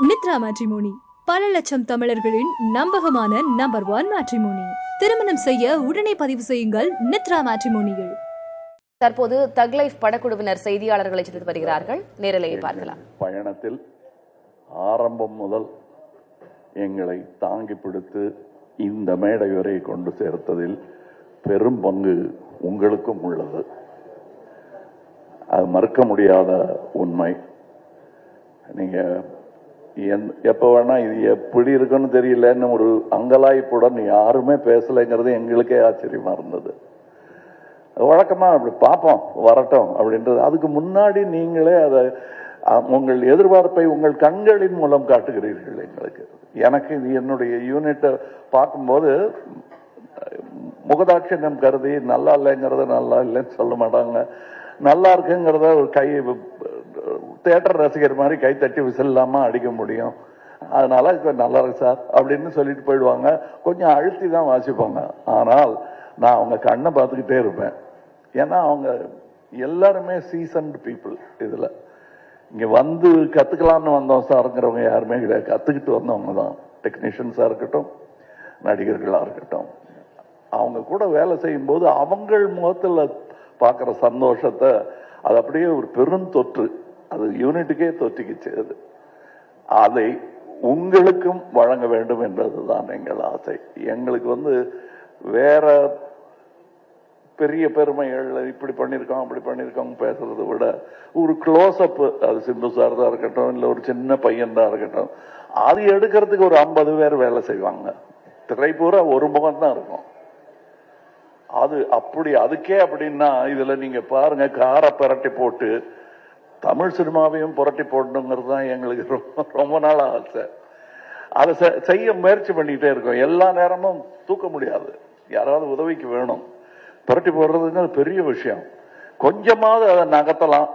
நித்ரா matrimony பல லட்சம் தமிழர்களின் நம்பகமான நம்பர் 1 மேட்ரிமோனி. திருமணம் செய்ய உடனே பதிவு செய்யுங்கள் நித்ரா மேட்ரிமோனியில். தற்போது தக் லைஃப் படக்குழுவினர் செய்தியாளர்களை சந்தித்து வருகிறார்கள். நேரலையை பார்க்கலாம். பயணத்தில் ஆரம்பம் முதல் எங்களை தாங்கி பிடித்து இந்த மேடை வரை கொண்டு சேர்த்ததில் பெரும் பங்கு உங்களுக்கும் உள்ளது. அது மறுக்க முடியாத உண்மை. நீங்க எப்ப வேணா இது எப்படி இருக்குன்னு தெரியலன்னு ஒரு அங்கலாய்ப்புடன் யாருமே பேசலைங்கிறது எங்களுக்கே ஆச்சரியமா இருந்தது. வழக்கமா அப்படி பார்ப்போம் வரட்டும் அப்படின்றது. அதுக்கு முன்னாடி நீங்களே அதை உங்கள் எதிர்பார்ப்பை உங்கள் கண்களின் மூலம் காட்டுகிறீர்கள் எங்களுக்கு. எனக்கு இது என்னுடைய யூனிட்டை பார்க்கும்போது முகதாட்சியம் கருதி நல்லா இல்லைங்கிறத நல்லா இல்லைன்னு சொல்ல மாட்டாங்க, நல்லா இருக்குங்கிறத ஒரு கை தியேட்டர் ரசிகர் மாதிரி கை தட்டி விசில்லாம அடிக்க முடியும். அதனால நல்லா இருக்கு சார் அப்படின்னு சொல்லிட்டு போயிடுவாங்க. கொஞ்சம் அழுத்தி தான் வாசிப்பாங்க. ஆனால் நான் அவங்க கண்ணை பார்த்துக்கிட்டே இருப்பேன். ஏன்னா அவங்க எல்லாருமே சீசன்டு பீப்புள். இதுல இங்க வந்து கத்துக்கலாம்னு வந்தோம் சாருங்கிறவங்க யாருமே கிடையாது. கத்துக்கிட்டு வந்தவங்க தான். டெக்னீஷியன்ஸா இருக்கட்டும், நடிகர்களா இருக்கட்டும். அவங்க கூட வேலை செய்யும் போது அவங்கள் முகத்துல பார்க்கிற சந்தோஷத்தை அது அப்படியே ஒரு பெருந்தொற்று, அது யூனிட்டுக்கே தொற்றிக்கிச்சு. அதை உங்களுக்கும் வழங்க வேண்டும் என்றதுதான் எங்கள் ஆசை. எங்களுக்கு வேற பெரிய பெருமைகள் இப்படி பண்ணிருக்கோம் அப்படி பண்ணிருக்கோம் பேசுறதை விட ஒரு க்ளோஸ் அப், அது சிம்பு சார் தான் இருக்கட்டும், இல்ல ஒரு சின்ன பையன் தான் இருக்கட்டும், அது எடுக்கிறதுக்கு ஒரு 50 பேர் வேலை செய்வாங்க. திரை பூரா ஒரு முகம் தான் இருக்கும். அது அப்படி அதுக்கே அப்படின்னா இதுல நீங்க பாருங்க, காரை புரட்டி போட்டு தமிழ் சினிமாவையும் புரட்டி போடணுங்கிறது தான் எங்களுக்கு ரொம்ப நாள் ஆசை. அதை செய்ய முயற்சி பண்ணிக்கிட்டே இருக்கோம். எல்லா நேரமும் தூக்க முடியாது, யாராவது உதவிக்கு வேணும். புரட்டி போடுறதுங்க பெரிய விஷயம். கொஞ்சமாவது அதை நகர்த்தலாம்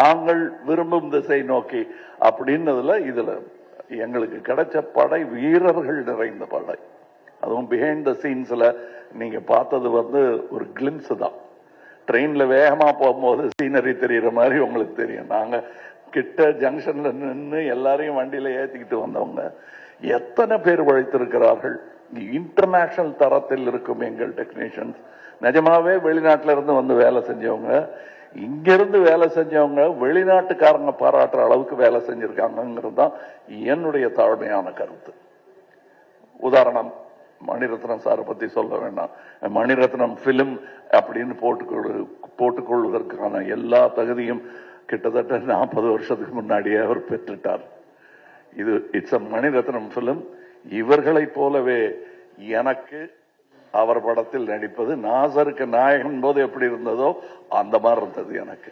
நாங்கள் விரும்பும் திசை நோக்கி அப்படின்னதுல இதுல எங்களுக்கு கிடைச்ச படை வீரர்கள் நிறைந்த படை. அதுவும் பிஹைண்ட் த சீன்ஸ்ல நீங்க பார்த்தது ஒரு கிளிம்ஸ் தான். ட்ரெயின்ல வேகமா போகும்போது சீனரி தெரியுற மாதிரி உங்களுக்கு தெரியும். நாங்க கிட்ட ஜங்ஷன்ல நின்று எல்லாரையும் வண்டியில ஏத்திக்கிட்டு வந்தவங்க எத்தனை பேர் உழைத்திருக்கிறார்கள். இன்டர்நேஷனல் தரத்தில் இருக்கும் எங்கள் டெக்னீஷியன்ஸ். நிஜமாவே வெளிநாட்டுல இருந்து வந்து வேலை செஞ்சவங்க, இங்கிருந்து வேலை செஞ்சவங்க வெளிநாட்டுக்காரங்க பாராட்டுற அளவுக்கு வேலை செஞ்சிருக்காங்கிறது தான் என்னுடைய தாழ்மையான கருத்து. உதாரணம், மணிரத்னம் சாரை பத்தி சொல்ல வேண்டாம். மணிரத்னம் பிலிம் அப்படின்னு போட்டுக்கொள்வதற்கான எல்லா தகுதியும் கிட்டத்தட்ட 40 வருஷத்துக்கு முன்னாடியே அவர் பெற்றுட்டார். இது இட்ஸ் அ மணிரத்னம் பிலிம். இவர்களை போலவே எனக்கு அவர் படத்தில் நடிப்பது, நாசருக்கு நாயகன் போது எப்படி இருந்ததோ அந்த மாதிரி இருந்தது எனக்கு.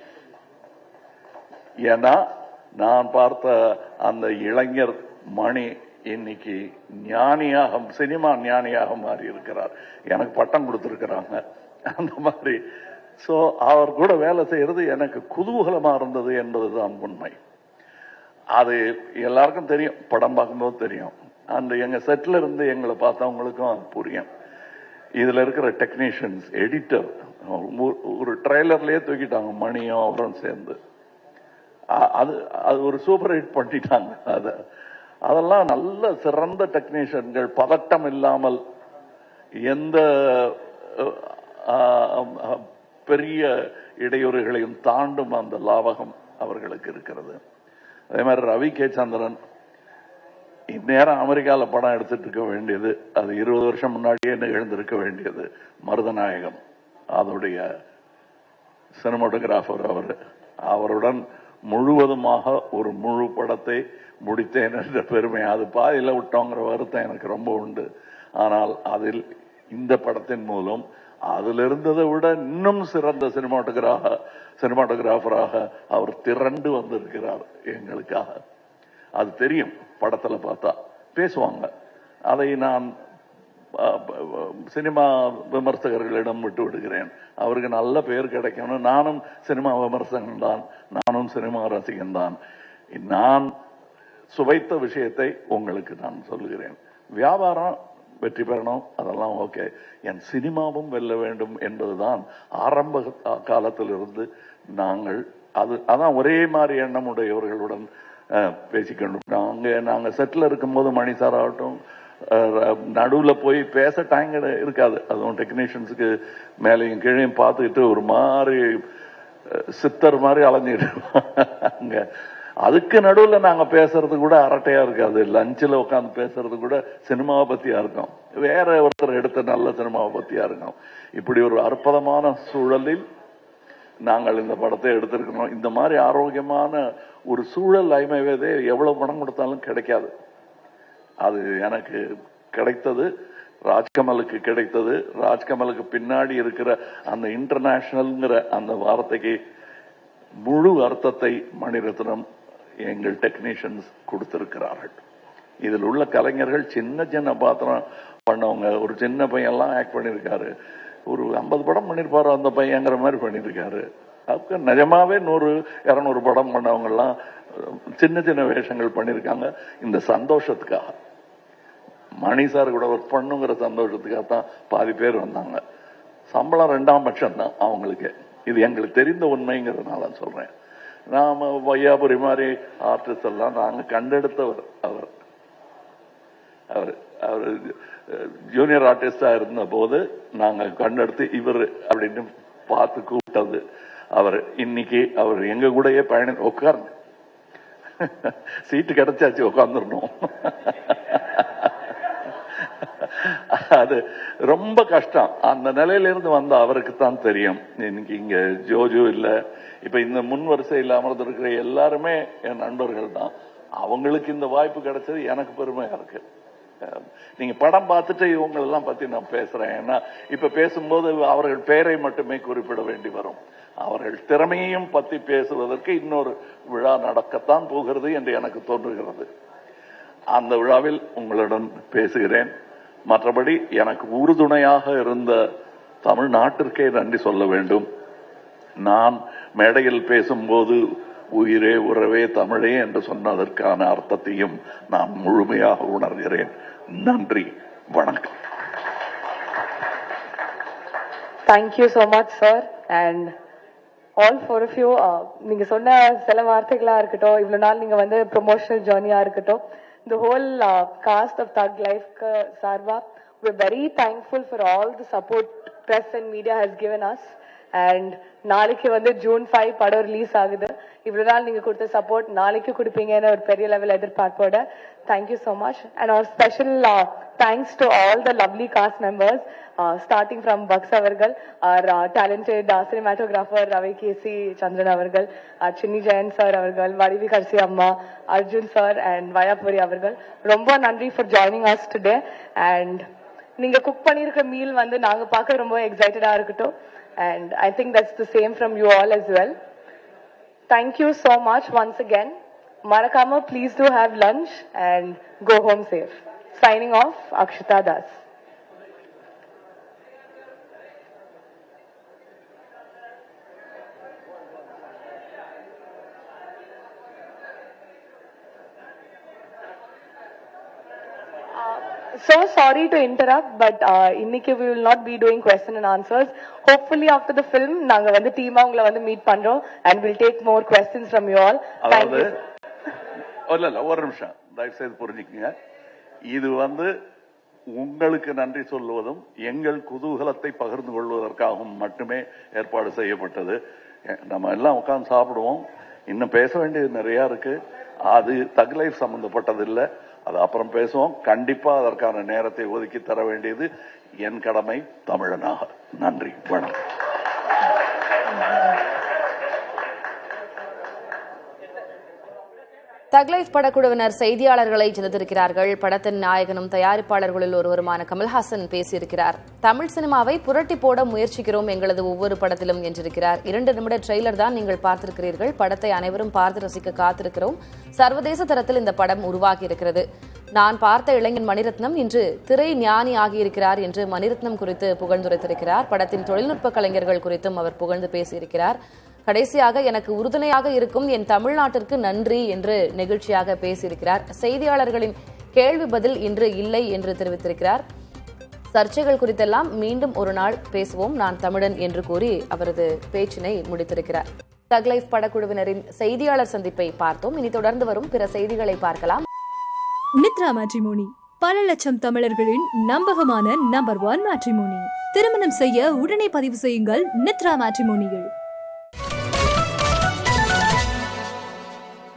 ஏன்னா நான் பார்த்த அந்த இளைஞர் மணி இன்னைக்கு ஞானியாக, சினிமா ஞானியாக மாறி இருக்கிறார். எனக்கு பட்டம் கொடுத்திருக்கிறாங்க அந்த மாதிரி. சோ அவர் கூட வேலை செய்யறது எனக்கு குதூகலமா இருந்தது என்பதுதான் உண்மை. அது எல்லாருக்கும் தெரியும், படம் பார்க்கும்போது தெரியும். அந்த எங்க செட்ல இருந்து எங்களை பார்த்தவங்களுக்கும் புரியும். இதுல இருக்கிற டெக்னீஷியன்ஸ், எடிட்டர் ஒரு ட்ரெய்லர்லயே தூக்கிட்டாங்க மணியும் அவரும் சேர்ந்து. அது ஒரு சூப்பர் ஹிட் பண்ணிட்டாங்க. அதெல்லாம் நல்ல சிறந்த டெக்னீஷியன்கள். பதட்டம் இல்லாமல் எந்த பெரிய இடையூறுகளையும் தாண்டும் அந்த லாவகம் அவர்களுக்கு இருக்கிறது. அதே மாதிரி ரவி கே சந்திரன் இந்நேரம் அமெரிக்கால படம் எடுத்துட்டு இருக்க வேண்டியது, அது 20 வருஷம் முன்னாடியே நிகழ்ந்திருக்க வேண்டியது. மருதநாயகம் அதோடைய சினிமாட்டோகிராஃபர் அவருடன் முழுவதுமாக ஒரு முழு படத்தை முடித்தேன் என்ற பெருமை. அது பாதியில விட்டோங்கிற வருத்தம் எனக்கு ரொம்ப உண்டு. ஆனால் அதில் இந்த படத்தின் மூலம் அதில் இருந்ததை விட இன்னும் சிறந்த சினிமாட்டோகிராஃபராக அவர் திரண்டு வந்திருக்கிறார் எங்களுக்காக. அது தெரியும், படத்துல பார்த்தா பேசுவாங்க. அதை நான் சினிமா விமர்சகர்களிடம் விட்டு விடுகிறேன். அவருக்கு நல்ல பெயர் கிடைக்கணும். நானும் சினிமா விமர்சகன் தான், நானும் சினிமா ரசிகன் தான். நான் சுவைத்த விஷயத்தை உங்களுக்கு நான் சொல்லுகிறேன். வியாபாரம் வெற்றி பெறணும், அதெல்லாம் ஓகே. என் சினிமாவும் வெல்ல வேண்டும் என்பதுதான் ஆரம்ப காலத்திலிருந்து நாங்கள் அதான் ஒரே மாதிரி எண்ணம் உடையவர்களுடன் பேசிக்கணும். நாங்கள் செட்டில் இருக்கும்போது மணி சார் ஆகட்டும், நடுவில் போய் பேச டைம் இருக்காது. அதுவும் டெக்னீஷியன்ஸுக்கு மேலேயும் கீழையும் பார்த்துக்கிட்டு ஒரு மாதிரி சித்தர் மாதிரி அலைஞ்சிட்டு அதுக்கு நடுவில் நாங்கள் பேசுறது கூட அரட்டையா இருக்காது. லஞ்சில் உட்காந்து பேசுறது கூட சினிமாவை பத்தியா இருக்கும், வேற ஒருத்தர் எடுத்த நல்ல சினிமாவை பத்தியா இருக்கும். இப்படி ஒரு அற்புதமான சூழலில் நாங்கள் இந்த படத்தை எடுத்திருக்கிறோம். இந்த மாதிரி ஆரோக்கியமான ஒரு சூழல் ஐமைவதே எவ்வளவு பணம் கொடுத்தாலும் கிடைக்காது. அது எனக்கு கிடைத்தது, ராஜ்கமலுக்கு கிடைத்தது. ராஜ்கமலுக்கு பின்னாடி இருக்கிற அந்த இன்டர்நேஷனல்ங்கிற அந்த வார்த்தைக்கு முழு அர்த்தத்தை மணிரத்னம் எங்கள் டெக்னீஷியன்ஸ் கொடுத்திருக்கிறார்கள். இதில் உள்ள கலைஞர்கள் சின்ன சின்ன பாத்திரம் பண்ணவங்க. ஒரு சின்ன பையன்லாம் ஆக்ட் பண்ணியிருக்காரு, ஒரு 50 படம் பண்ணியிருப்பாரு அந்த பையங்கிற மாதிரி பண்ணியிருக்காரு. அதுக்கு நிஜமாவே 100-200 படம் பண்ணவங்கெல்லாம் சின்ன சின்ன வேஷங்கள் பண்ணியிருக்காங்க. இந்த சந்தோஷத்துக்காக, மணி சார் கூட ஒர்க் பண்ணுங்கிற சந்தோஷத்துக்காக தான் பாதி பேர் வந்தாங்க. சம்பளம் 2ஆம் பட்சம் தான் அவங்களுக்கு. இது எங்களுக்கு தெரிந்த உண்மைங்கிறதுனால சொல்றேன். நாம வையாபுரி மாதிரி ஆர்டிஸ்ட் எல்லாம் நாங்க கண்டெடுத்தவர். அவர் அவர் அவர் ஜூனியர் ஆர்டிஸ்டா இருந்த போது நாங்க கண்டெடுத்து இவர் அப்படின்னு பார்த்து கூப்பிட்டது அவர். இன்னைக்கு அவர் எங்க கூடயே உட்கார்ந்து சீட்டு கிடைச்சாச்சு, உட்கார்ந்துடணும். அது ரொம்ப கஷ்டம். அந்த நிலையிலிருந்து வந்த அவருக்கு தான் தெரியும். இன்னைக்கு இங்க ஜோஜோ இல்ல, இப்ப இந்த முன் வரிசையில் அமர்ந்திருக்கிற எல்லாருமே என் நண்பர்கள் தான். அவங்களுக்கு இந்த வாய்ப்பு கிடைச்சது எனக்கு பெருமையா இருக்கு. நீங்க படம் பார்த்துட்டு இவங்களெல்லாம் பத்தி நான் பேசுறேன். ஏன்னா இப்ப பேசும்போது அவர்கள் பெயரை மட்டுமே குறிப்பிட வேண்டி வரும். அவர்கள் திறமையையும் பத்தி பேசுவதற்கு இன்னொரு விழா நடக்கத்தான் போகிறது என்று எனக்கு தோன்றுகிறது. அந்த விழாவில் உங்களுடன் பேசுகிறேன். மற்றபடி எனக்கு உறுதுணையாக இருந்த தமிழ்நாட்டிற்கே நன்றி சொல்ல வேண்டும். நான் மேடையில் பேசும்போது உயிரே உறவே தமிழே என்று சொன்னதற்கான அர்த்தத்தையும் நான் முழுமையாக உணர்கிறேன். நன்றி, வணக்கம். Thank you so much, sir, and all four of you. நீங்க சொன்ன சில வார்த்தைகளா இருக்கட்டும், இவ்வளவு நாள் நீங்க வந்து ப்ரொமோஷனல் ஜர்னியா இருக்கட்டும், the whole cast of Thug Life sarva, we're very thankful for all the support press and media has given us. And நாளைக்கு வந்து June 5 படம் ரிலீஸ் ஆகுது. இவ்வளவு நாள் நீங்க கொடுத்த சப்போர்ட் நாளைக்கு கொடுப்பீங்கன்னு ஒரு பெரிய லெவல் எதிர்பார்ப்போட thank you so much. And our special thanks to all the lovely cast members, starting from Bucks avargal, our talented cinematographer Ravi K.C. Chandran avargal, Chinni Jayan sir avargal, Vadivi Karsi amma, Arjun sir and Vayapuri avargal. ரொம்ப நன்றி for joining us today. And நீங்க cook பண்ணிருக்க meal வந்து நாங்க பார்க்க ரொம்ப எக்ஸைட்டடா இருக்கட்டும். And I think that's the same from you all as well. Thank you so much once again. Marakama, please do have lunch and go home safe. Signing off, Akshita Das. So sorry to interrupt, but இன்னைக்கு we will not be doing question and answers. Hopefully after the film நாங்க வந்து டீமா உங்களை வந்து meet பண்றோம் and we'll take more questions from you all. Thank you. இல்ல ஒரு நிமிஷம் தயவு செய்து புரிஞ்சுக்கங்க. இது வந்து உங்களுக்கு நன்றி சொல்லுவதும் எங்கள் குதூகலத்தை பகிர்ந்து கொள்வதற்காகவும் மட்டுமே ஏற்பாடு செய்யப்பட்டது. நம்ம எல்லாம் உட்கார்ந்து சாப்பிடுவோம். இன்னும் பேச வேண்டியது நிறைய இருக்கு. அது தக் லைஃப் சம்பந்தப்பட்டது இல்லை, அது அப்புறம் பேசுவோம். கண்டிப்பா அதற்கான நேரத்தை ஒதுக்கி தர வேண்டியது என் கடமை தமிழனாக. நன்றி, வணக்கம். தக் லைஃப் படக்குழுவினர் செய்தியாளர்களை சந்தித்திருக்கிறார்கள். படத்தின் நாயகனும் தயாரிப்பாளர்களில் ஒருவருமான கமல்ஹாசன் பேசியிருக்கிறார். தமிழ் சினிமாவை புரட்டி போட முயற்சிக்கிறோம் எங்களது ஒவ்வொரு படத்திலும் என்றிருக்கிறார். 2 நிமிட ட்ரெய்லர் தான் நீங்கள் பார்த்திருக்கிறீர்கள். படத்தை அனைவரும் பார்த்து ரசிக்க காத்திருக்கிறோம். சர்வதேச தரத்தில் இந்த படம் உருவாகி இருக்கிறது. நான் பார்த்த இளைஞன் மணிரத்னம் இன்று திரை ஞானி ஆகியிருக்கிறார் என்று மணிரத்னம் குறித்து புகழ்ந்துரைத்திருக்கிறார். படத்தின் தொழில்நுட்ப கலைஞர்கள் குறித்தும் அவர் புகழ்ந்து பேசியிருக்கிறார். கடைசியாக எனக்கு உறுதுணையாக இருக்கும் என் தமிழ்நாட்டிற்கு நன்றி என்று நெகிழ்ச்சியாக பேசியிருக்கிறார். செய்தியாளர்களின் கேள்வி பதில் இன்று இல்லை என்று தெரிவித்திருக்கிறார். சர்ச்சைகள் குறித்தெல்லாம் மீண்டும் ஒரு நாள் பேசுவோம், நான் தமிழன் என்று கூறி அவரது பேச்சினை முடித்திருக்கிறார். தக் லைஃப் படக்குழுவினரின் செய்தியாளர் சந்திப்பை பார்த்தோம். இனி தொடர்ந்து வரும் பிற செய்திகளை பார்க்கலாம். நித்ரா மேட்ரிமோனி பல லட்சம் தமிழர்களின் நம்பகமான நம்பர் 1 மேட்ரிமோனி. திருமணம் செய்ய உடனே பதிவு செய்யுங்கள் நித்ரா மேட்ரிமோனியில்.